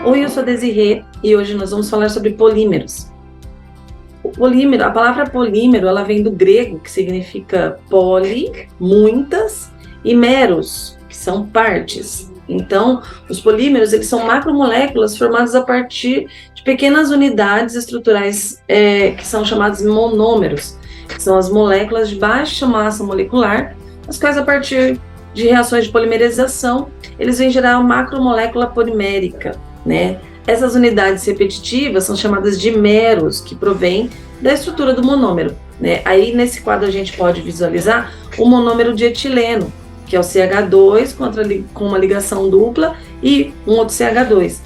Oi, eu sou a Desirê e hoje nós vamos falar sobre polímeros. O polímero, a palavra polímero, ela vem do grego, que significa poli, muitas, e meros, que são partes. Então, os polímeros, eles são macromoléculas formadas a partir de pequenas unidades estruturais que são chamadas monômeros, que são as moléculas de baixa massa molecular, as quais, a partir de reações de polimerização, eles vêm gerar uma macromolécula polimérica, né? Essas unidades repetitivas são chamadas de meros, que provém da estrutura do monômero, né? Aí, nesse quadro, a gente pode visualizar o monômero de etileno, que é o CH2 com uma ligação dupla e um outro CH2.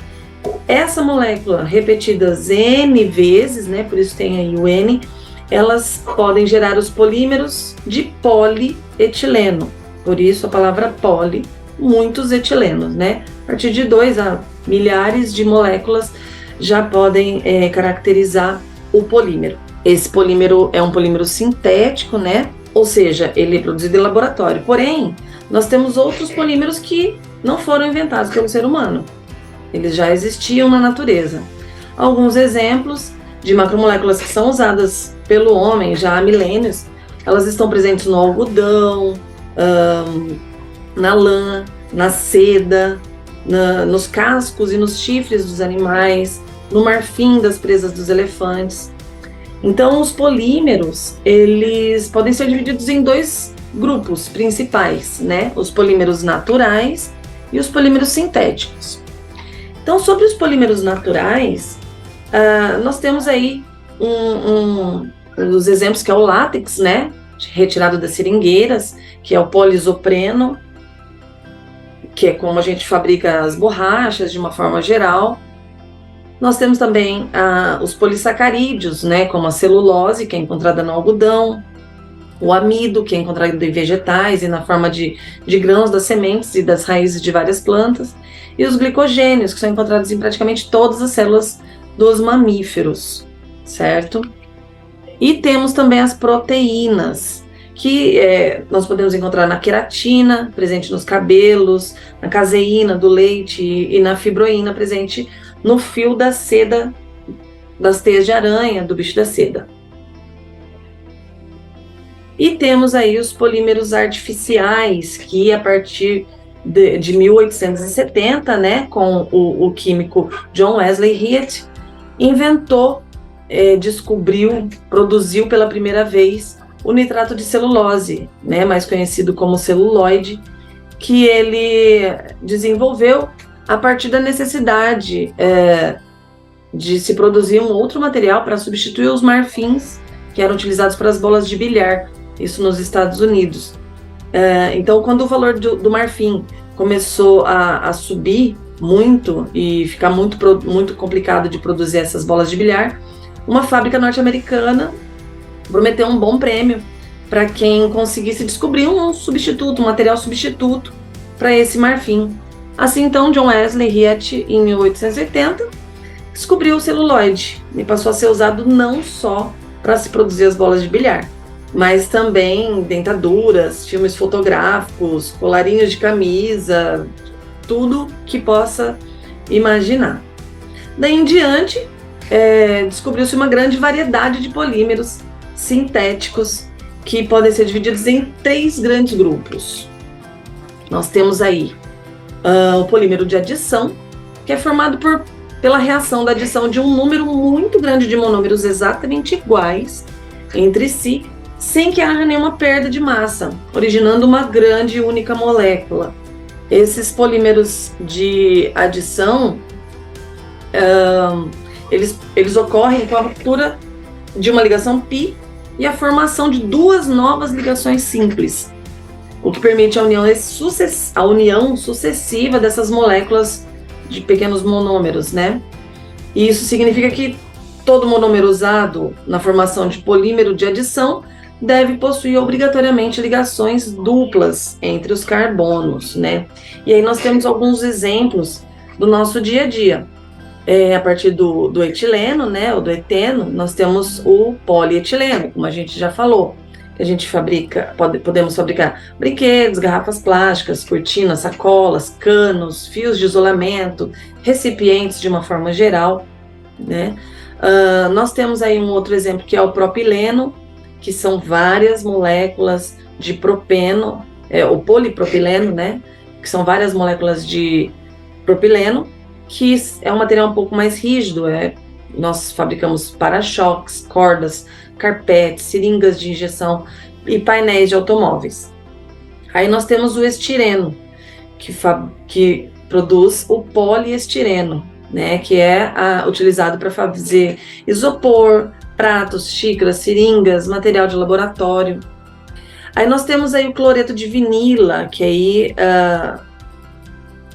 Essa molécula, repetidas N vezes, né? Por isso tem aí o N, elas podem gerar os polímeros de polietileno. Por isso a palavra poli, muitos etilenos, né? A partir de 2 a milhares de moléculas já podem caracterizar o polímero. Esse polímero é um polímero sintético, né? Ou seja, ele é produzido em laboratório. Porém, nós temos outros polímeros que não foram inventados pelo ser humano. Eles já existiam na natureza. Alguns exemplos de macromoléculas que são usadas pelo homem já há milênios, elas estão presentes no algodão, na lã, na seda, nos cascos e nos chifres dos animais, no marfim das presas dos elefantes. Então, os polímeros, eles podem ser divididos em 2 grupos principais, né? Os polímeros naturais e os polímeros sintéticos. Então, sobre os polímeros naturais, nós temos aí um dos exemplos, que é o látex, né? Retirado das seringueiras, que é o poliisopreno, que é como a gente fabrica as borrachas de uma forma geral. Nós temos também os polissacarídeos, né, como a celulose, que é encontrada no algodão, o amido, que é encontrado em vegetais e na forma de grãos das sementes e das raízes de várias plantas, e os glicogênios, que são encontrados em praticamente todas as células dos mamíferos, certo? E temos também as proteínas, que nós podemos encontrar na queratina, presente nos cabelos, na caseína do leite e na fibroína, presente no fio da seda, das teias de aranha, do bicho da seda. E temos aí os polímeros artificiais, que a partir de 1870, né, com o químico John Wesley Hyatt, inventou, descobriu, produziu pela primeira vez o nitrato de celulose, né, mais conhecido como celuloide, que ele desenvolveu a partir da necessidade de se produzir um outro material para substituir os marfins que eram utilizados para as bolas de bilhar, isso nos Estados Unidos. Então, quando o valor do marfim começou a subir muito e ficar muito complicado de produzir essas bolas de bilhar, uma fábrica norte-americana prometeu um bom prêmio para quem conseguisse descobrir um substituto, um material substituto para esse marfim. Assim, então, John Wesley Hyatt, em 1880, descobriu o celuloide e passou a ser usado não só para se produzir as bolas de bilhar, mas também dentaduras, filmes fotográficos, colarinhos de camisa, tudo que possa imaginar. Daí em diante, descobriu-se uma grande variedade de polímeros sintéticos que podem ser divididos em 3 grandes grupos. Nós temos aí o polímero de adição, que é formado pela reação da adição de um número muito grande de monômeros exatamente iguais entre si, sem que haja nenhuma perda de massa, originando uma grande e única molécula. Esses polímeros de adição, eles ocorrem com a ruptura de uma ligação π e a formação de 2 novas ligações simples, o que permite a união sucessiva dessas moléculas de pequenos monômeros, né? E isso significa que todo monômero usado na formação de polímero de adição deve possuir obrigatoriamente ligações duplas entre os carbonos, né? E aí nós temos alguns exemplos do nosso dia a dia. A partir do etileno, né, ou do eteno, nós temos o polietileno, como a gente já falou, que a gente fabrica, podemos fabricar brinquedos, garrafas plásticas, cortinas, sacolas, canos, fios de isolamento, recipientes de uma forma geral, né? Nós temos aí um outro exemplo que é o propileno, que são várias moléculas de propeno, o polipropileno, né? Que são várias moléculas de propileno, que é um material um pouco mais rígido. Nós fabricamos para-choques, cordas, carpetes, seringas de injeção e painéis de automóveis. Aí nós temos o estireno, que produz o poliestireno, né, que é utilizado para fazer isopor, pratos, xícaras, seringas, material de laboratório. Aí nós temos aí o cloreto de vinila, que aí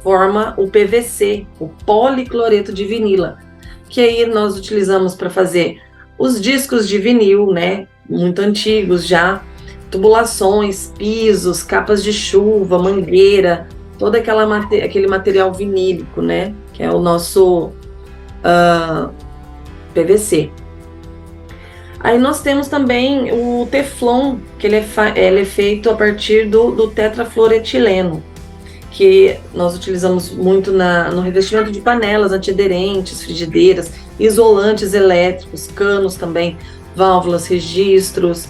forma o PVC, o policloreto de vinila, que aí nós utilizamos para fazer os discos de vinil, né, muito antigos já, tubulações, pisos, capas de chuva, mangueira, todo aquele material vinílico, né, que é o nosso PVC. Aí nós temos também o Teflon, que ele é feito a partir do tetrafluoretileno, que nós utilizamos muito no revestimento de panelas, antiaderentes, frigideiras, isolantes elétricos, canos também, válvulas, registros,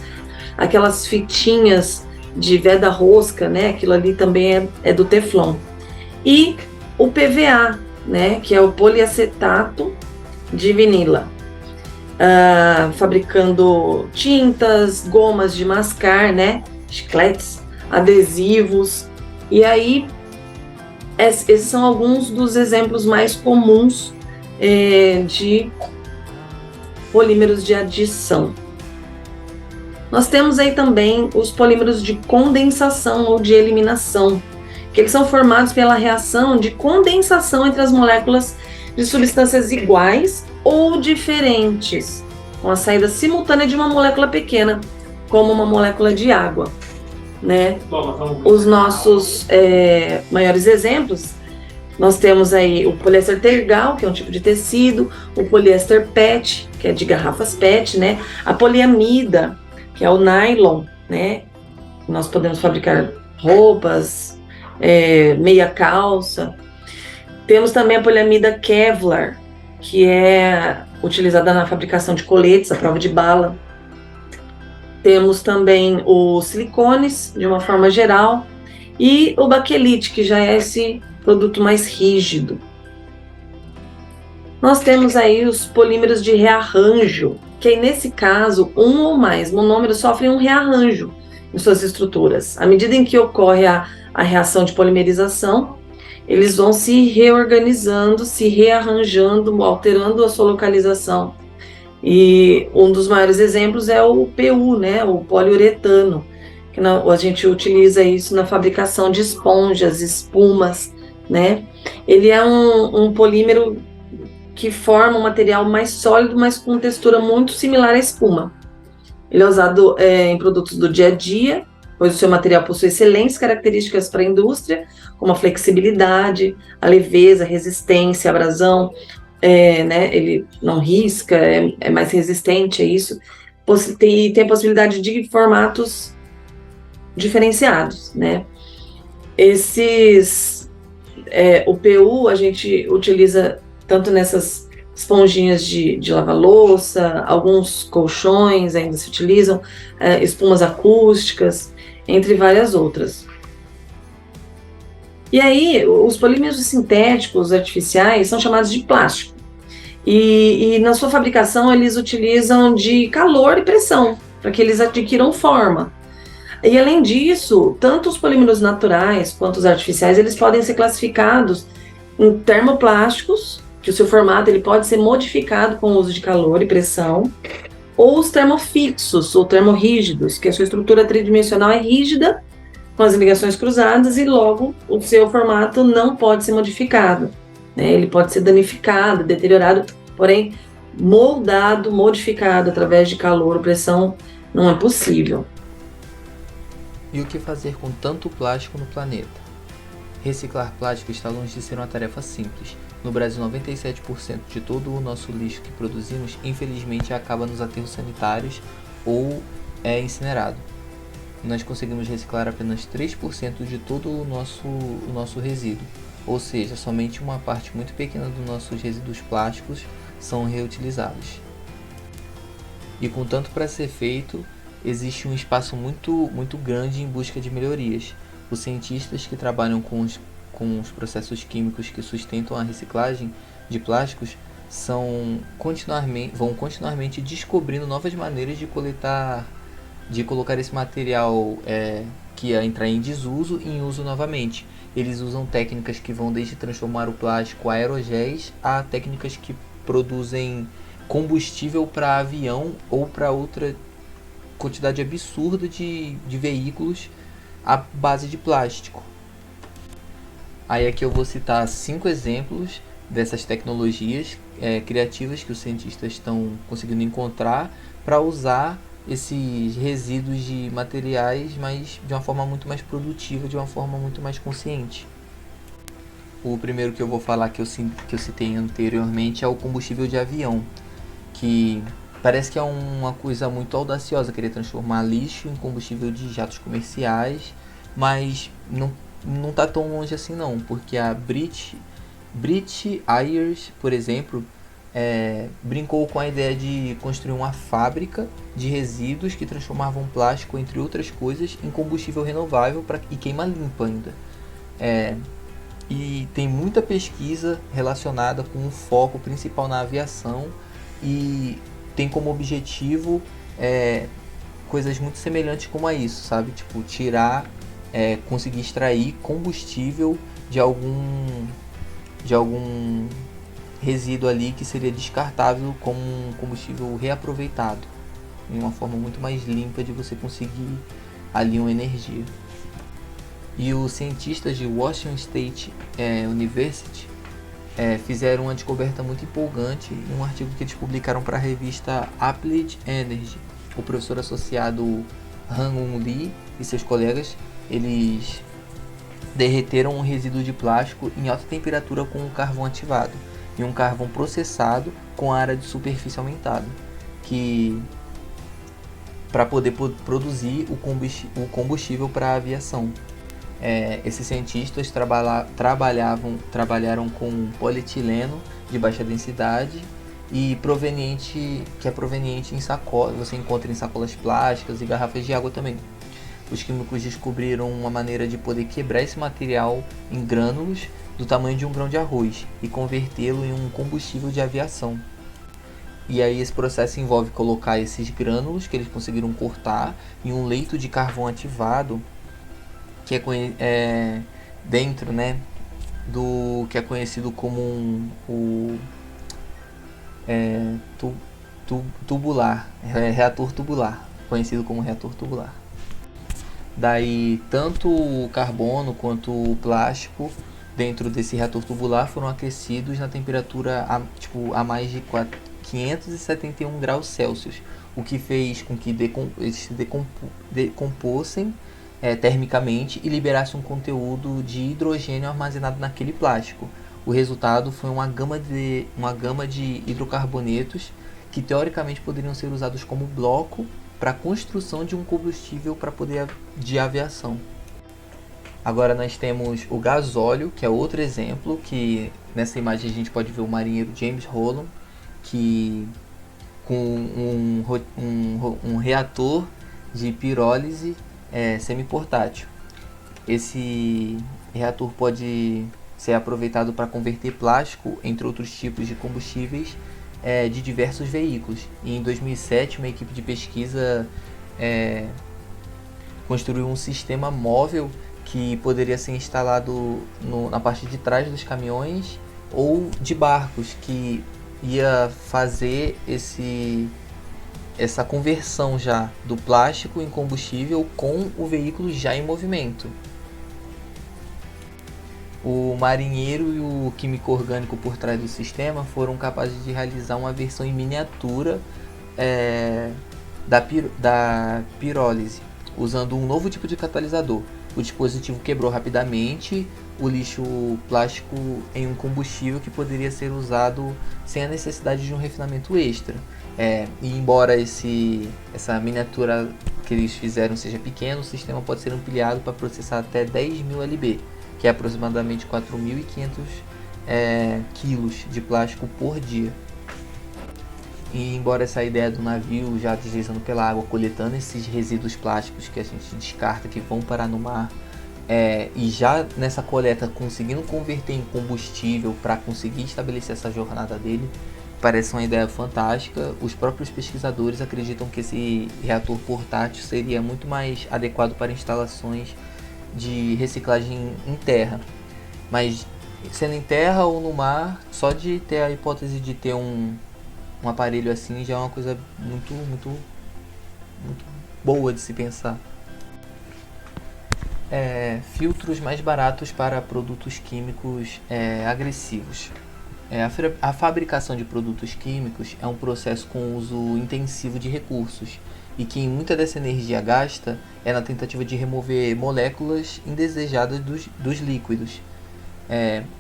aquelas fitinhas de veda rosca, né? Aquilo ali também é do Teflon. E o PVA, né? Que é o poliacetato de vinila, fabricando tintas, gomas de mascar, né? Chicletes, adesivos. E aí, esses são alguns dos exemplos mais comuns de polímeros de adição. Nós temos aí também os polímeros de condensação ou de eliminação, que eles são formados pela reação de condensação entre as moléculas de substâncias iguais ou diferentes, com a saída simultânea de uma molécula pequena, como uma molécula de água, né? Os nossos maiores exemplos, nós temos aí o poliéster tergal, que é um tipo de tecido, o poliéster PET, que é de garrafas PET, né? A poliamida, que é o nylon, né? Nós podemos fabricar roupas, meia calça. Temos também a poliamida Kevlar, que é utilizada na fabricação de coletes, à prova de bala. Temos também os silicones, de uma forma geral, e o baquelite, que já é esse produto mais rígido. Nós temos aí os polímeros de rearranjo, que aí, nesse caso, um ou mais monômeros sofrem um rearranjo em suas estruturas. À medida em que ocorre a reação de polimerização, eles vão se reorganizando, se rearranjando, alterando a sua localização. E um dos maiores exemplos é o PU, né, o poliuretano, que a gente utiliza isso na fabricação de esponjas, espumas, né? Ele é um polímero que forma um material mais sólido, mas com textura muito similar à espuma. Ele é usado em produtos do dia a dia, pois o seu material possui excelentes características para a indústria, como a flexibilidade, a leveza, a resistência, a abrasão, né? Ele não risca, é mais resistente a isso, e tem a possibilidade de formatos diferenciados, né? O PU a gente utiliza tanto nessas esponjinhas de lavar louça, alguns colchões ainda se utilizam, espumas acústicas, entre várias outras. E aí, os polímeros sintéticos artificiais são chamados de plástico. E na sua fabricação, eles utilizam de calor e pressão, para que eles adquiram forma. E além disso, tanto os polímeros naturais quanto os artificiais, eles podem ser classificados em termoplásticos, que o seu formato ele pode ser modificado com o uso de calor e pressão, ou os termofixos, ou termorrígidos, que a sua estrutura tridimensional é rígida, com as ligações cruzadas, e logo o seu formato não pode ser modificado, né? Ele pode ser danificado, deteriorado, porém moldado, modificado através de calor ou pressão não é possível. E o que fazer com tanto plástico no planeta? Reciclar plástico está longe de ser uma tarefa simples. No Brasil, 97% de todo o nosso lixo que produzimos, infelizmente, acaba nos aterros sanitários ou é incinerado. nós conseguimos reciclar apenas 3% de todo o nosso resíduo. Ou seja, somente uma parte muito pequena dos nossos resíduos plásticos são reutilizados. E com tanto para ser feito, existe um espaço muito grande em busca de melhorias. Os cientistas que trabalham com os processos químicos que sustentam a reciclagem de plásticos vão continuamente descobrindo novas maneiras de colocar esse material que ia entrar em desuso em uso novamente. Eles usam técnicas que vão desde transformar o plástico aerogéis a técnicas que produzem combustível para avião ou para outra quantidade absurda de veículos à base de plástico. Aí aqui eu vou citar 5 exemplos dessas tecnologias criativas que os cientistas estão conseguindo encontrar para usar esses resíduos de materiais, mas de uma forma muito mais produtiva, de uma forma muito mais consciente. O primeiro que eu vou falar que eu citei anteriormente é o combustível de avião, que parece que é uma coisa muito audaciosa querer transformar lixo em combustível de jatos comerciais, mas não está tão longe assim não, porque a British Airways, por exemplo, brincou com a ideia de construir uma fábrica de resíduos que transformavam plástico, entre outras coisas, em combustível renovável e queima limpa ainda. E tem muita pesquisa relacionada com um foco principal na aviação e tem como objetivo coisas muito semelhantes como a isso, sabe? Tipo, conseguir extrair combustível de algum resíduo ali que seria descartável como um combustível reaproveitado, em uma forma muito mais limpa de você conseguir ali uma energia. E os cientistas de Washington State University fizeram uma descoberta muito empolgante em um artigo que eles publicaram para a revista Applied Energy. O professor associado Han-Un Lee e seus colegas, eles derreteram um resíduo de plástico em alta temperatura com um carvão ativado e um carvão processado com a área de superfície aumentada, para poder produzir o combustível para a aviação. Esses cientistas trabalharam com polietileno de baixa densidade e que é proveniente em sacolas, você encontra em sacolas plásticas e garrafas de água também. Os químicos descobriram uma maneira de poder quebrar esse material em grânulos do tamanho de um grão de arroz e convertê-lo em um combustível de aviação. E aí esse processo envolve colocar esses grânulos que eles conseguiram cortar em um leito de carvão ativado, que é dentro, né, do que é conhecido como reator tubular, conhecido como reator tubular. Daí tanto o carbono quanto o plástico dentro desse reator tubular foram aquecidos na temperatura a mais de 571 graus Celsius, o que fez com que eles se decompôssem termicamente e liberasse um conteúdo de hidrogênio armazenado naquele plástico. O resultado foi uma gama de hidrocarbonetos que teoricamente poderiam ser usados como bloco para a construção de um combustível de aviação. Agora nós temos o gasóleo, que é outro exemplo, que nessa imagem a gente pode ver o marinheiro James Holland, que com um reator de pirólise semiportátil. Esse reator pode ser aproveitado para converter plástico, entre outros tipos de combustíveis, de diversos veículos. E em 2007, uma equipe de pesquisa construiu um sistema móvel que poderia ser instalado na parte de trás dos caminhões ou de barcos, que ia fazer essa conversão já do plástico em combustível com o veículo já em movimento. O marinheiro e o químico orgânico por trás do sistema foram capazes de realizar uma versão em miniatura da pirólise, usando um novo tipo de catalisador. O dispositivo quebrou rapidamente o lixo plástico em um combustível que poderia ser usado sem a necessidade de um refinamento extra. E embora essa miniatura que eles fizeram seja pequeno, o sistema pode ser ampliado para processar até 10.000 lb, que é aproximadamente 4.500 quilos de plástico por dia. E embora essa ideia do navio já deslizando pela água, coletando esses resíduos plásticos que a gente descarta, que vão parar no mar, e já nessa coleta conseguindo converter em combustível para conseguir estabelecer essa jornada dele, parece uma ideia fantástica. Os próprios pesquisadores acreditam que esse reator portátil seria muito mais adequado para instalações de reciclagem em terra, mas sendo em terra ou no mar, só de ter a hipótese de ter um aparelho assim já é uma coisa muito boa de se pensar. Filtros mais baratos para produtos químicos agressivos. A fabricação de produtos químicos é um processo com uso intensivo de recursos e que muita dessa energia gasta é na tentativa de remover moléculas indesejadas dos líquidos.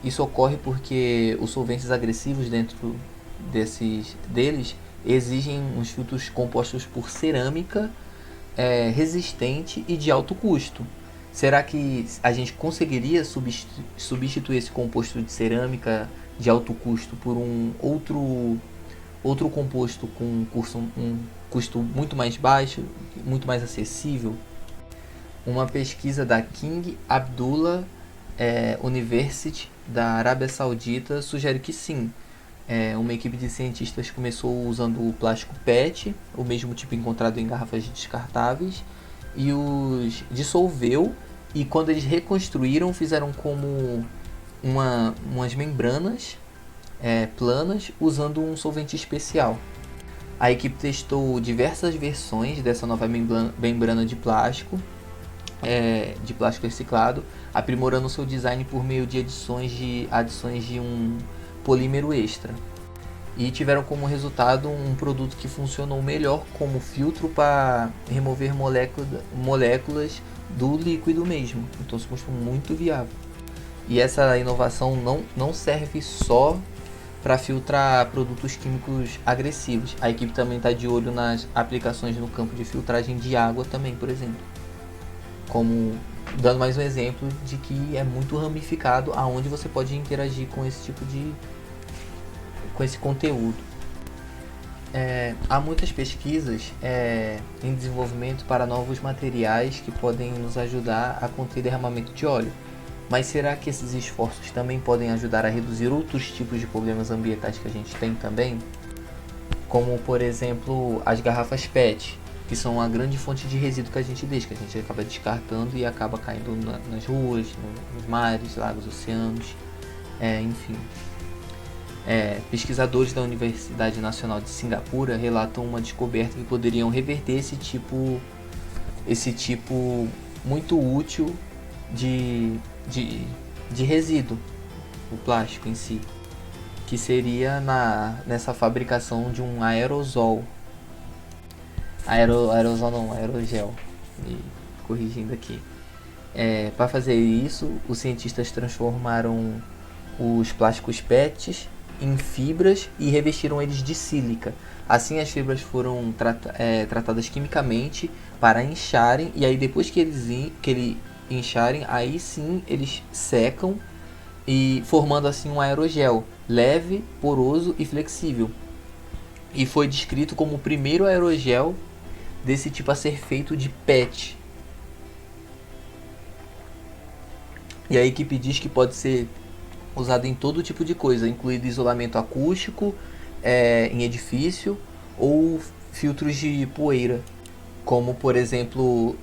Isso ocorre porque os solventes agressivos dentro deles exigem uns filtros compostos por cerâmica resistente e de alto custo. Será que a gente conseguiria substituir esse composto de cerâmica de alto custo por um outro composto com um custo muito mais baixo, muito mais acessível? Uma pesquisa da King Abdullah University da Arábia Saudita sugere que sim. Uma equipe de cientistas começou usando o plástico PET, o mesmo tipo encontrado em garrafas descartáveis, e os dissolveu, e quando eles reconstruíram, fizeram como umas membranas planas usando um solvente especial. A equipe testou diversas versões dessa nova membrana de plástico reciclado, aprimorando seu design por meio de adições de um polímero extra, e tiveram como resultado um produto que funcionou melhor como filtro para remover moléculas do líquido mesmo. Então se mostrou muito viável. E essa inovação não serve só para filtrar produtos químicos agressivos. A equipe também está de olho nas aplicações no campo de filtragem de água também, por exemplo. Como dando mais um exemplo de que é muito ramificado aonde você pode interagir com esse tipo com esse conteúdo. Há muitas pesquisas em desenvolvimento para novos materiais que podem nos ajudar a conter derramamento de óleo. Mas será que esses esforços também podem ajudar a reduzir outros tipos de problemas ambientais que a gente tem também? Como, por exemplo, as garrafas PET, que são uma grande fonte de resíduo que a gente deixa, que a gente acaba descartando e acaba caindo nas ruas, nos mares, lagos, oceanos, enfim. Pesquisadores da Universidade Nacional de Singapura relatam uma descoberta que poderiam reverter esse tipo muito útil de resíduo, o plástico em si, que seria nessa fabricação de um aerosol. Aerosol não, aerogel, me corrigindo aqui. Para fazer isso, os cientistas transformaram os plásticos PETs em fibras e revestiram eles de sílica. Assim as fibras foram tratadas quimicamente para incharem, e aí depois que eles incharem, aí sim eles secam, e formando assim um aerogel leve, poroso e flexível. E foi descrito como o primeiro aerogel desse tipo a ser feito de PET. E a equipe diz que pode ser usado em todo tipo de coisa, incluindo isolamento acústico em edifício ou filtros de poeira. Como, por exemplo,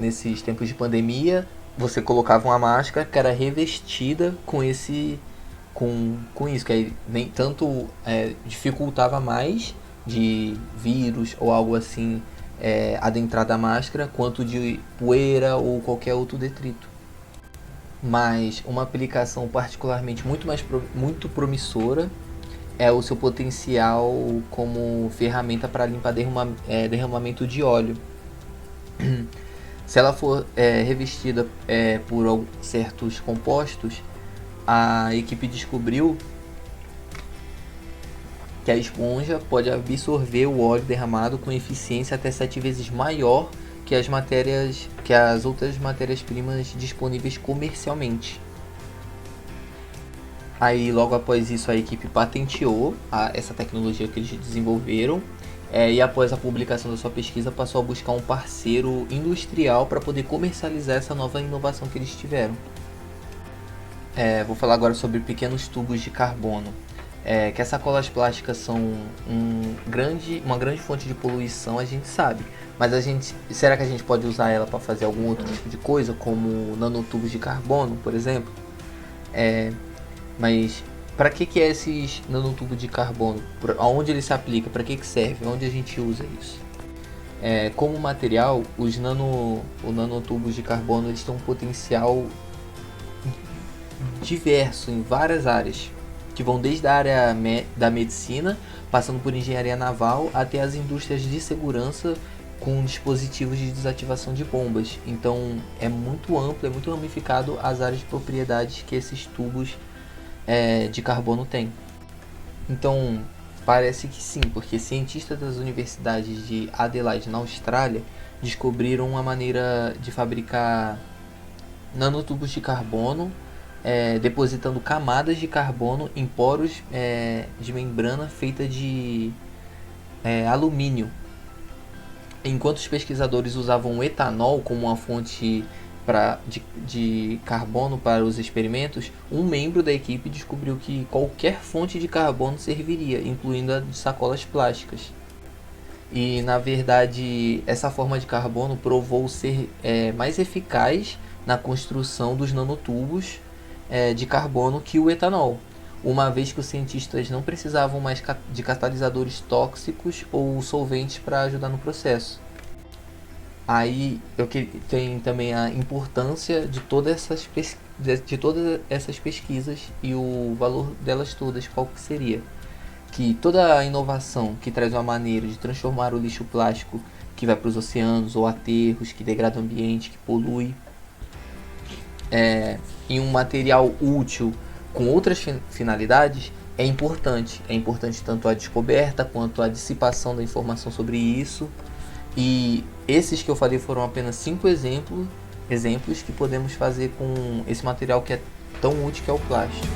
nesses tempos de pandemia, você colocava uma máscara que era revestida com isso, que aí nem tanto dificultava mais de vírus ou algo assim adentrar da máscara, quanto de poeira ou qualquer outro detrito. Mas uma aplicação particularmente muito promissora é o seu potencial como ferramenta para limpar derramamento de óleo. Se ela for revestida por certos compostos, a equipe descobriu que a esponja pode absorver o óleo derramado com eficiência até 7 vezes maior que as outras matérias-primas disponíveis comercialmente. Aí logo após isso a equipe patenteou essa tecnologia que eles desenvolveram, e após a publicação da sua pesquisa passou a buscar um parceiro industrial para poder comercializar essa nova inovação que eles tiveram. Vou falar agora sobre pequenos tubos de carbono. Que as sacolas plásticas são uma grande fonte de poluição, a gente sabe. Mas será que a gente pode usar ela para fazer algum outro tipo de coisa, como nanotubos de carbono, por exemplo? Mas para que é esses nanotubos de carbono? Aonde ele se aplica? Para que serve? Onde a gente usa isso? Como material, os nanotubos de carbono eles têm um potencial diverso em várias áreas, que vão desde a área da medicina, passando por engenharia naval, até as indústrias de segurança com dispositivos de desativação de bombas. Então é muito amplo, é muito ramificado as áreas de propriedades que esses tubos de carbono têm. Então parece que sim, porque cientistas das universidades de Adelaide, na Austrália, descobriram uma maneira de fabricar nanotubos de carbono, depositando camadas de carbono em poros de membrana feita de alumínio. Enquanto os pesquisadores usavam o etanol como uma fonte de carbono para os experimentos, um membro da equipe descobriu que qualquer fonte de carbono serviria, incluindo a de sacolas plásticas. E na verdade essa forma de carbono provou ser mais eficaz na construção dos nanotubos de carbono que o etanol, uma vez que os cientistas não precisavam mais de catalisadores tóxicos ou solventes para ajudar no processo. Aí tem também a importância de todas essas pesquisas e o valor delas todas, qual que seria? Que toda a inovação que traz uma maneira de transformar o lixo plástico que vai para os oceanos ou aterros, que degrada o ambiente, que polui, em um material útil com outras finalidades, é importante. É importante tanto a descoberta quanto a dissipação da informação sobre isso. E esses que eu falei foram apenas 5 exemplos que podemos fazer com esse material que é tão útil, que é o plástico.